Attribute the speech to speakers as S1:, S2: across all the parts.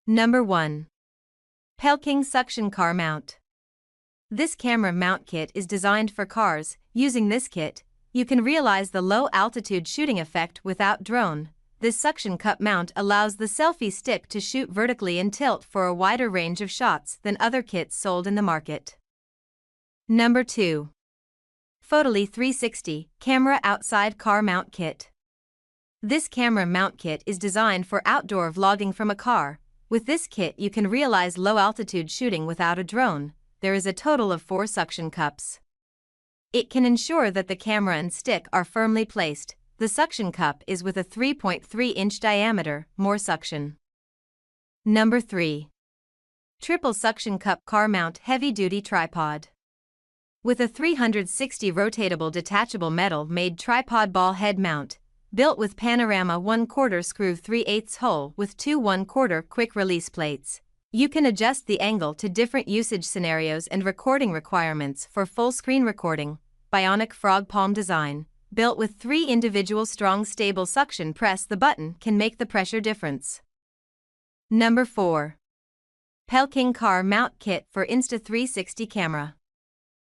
S1: Number 1. PellKing Suction Car Mount. This camera mount kit is designed for cars. Using this kit, you can realize the low-altitude shooting effect without drone. This suction cup mount allows the selfie stick to shoot vertically and tilt for a wider range of shots than other kits sold in the market. Number 2. Fotoleey 360 Camera Outside Car Mount Kit. This camera mount kit is designed for outdoor vlogging from a car. With this kit you can realize low-altitude shooting without a drone. There is a total of 4 suction cups. It can ensure that the camera and stick are firmly placed. The suction cup is with a 3.3-inch diameter, more suction. Number 3. Triple Suction Cup Car Mount Heavy-Duty Tripod. With a 360 rotatable detachable metal-made tripod ball head mount, built with panorama 1/4 screw 3/8 hole with 2 1/4 quick-release plates, you can adjust the angle to different usage scenarios and recording requirements for full-screen recording. Bionic frog palm design, built with 3 individual strong stable suction press the button can make the pressure difference. Number 4. PellKing Car Mount Kit for Insta360 Camera.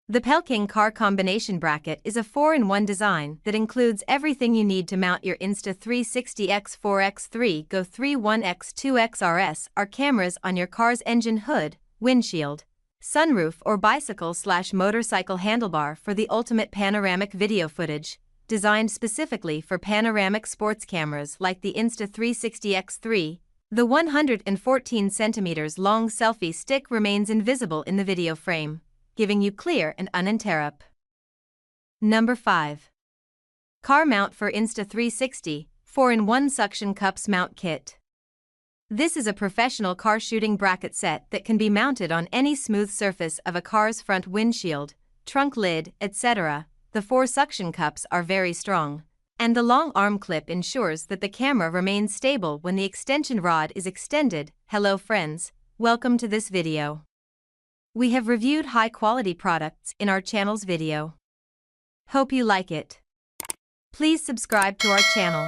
S1: The PellKing Car Combination Bracket is a 4-in-1 design that includes everything you need to mount your Insta360X4X3 Go 31X2XRS are cameras on your car's engine hood, windshield, sunroof or bicycle/motorcycle handlebar for the ultimate panoramic video footage, designed specifically for panoramic sports cameras like the Insta360X3. The 114 cm long selfie stick remains invisible in the video frame, giving you clear and uninterrupted. Number 5. Car Mount for Insta360 4-in-1 Suction Cups Mount Kit. This is a professional car shooting bracket set that can be mounted on any smooth surface of a car's front windshield, trunk lid, etc. The 4 suction cups are very strong, and the long arm clip ensures that the camera remains stable when the extension rod is extended. Hello friends, welcome to this video. We have reviewed high-quality products in our channel's video. Hope you like it. Please subscribe to our channel.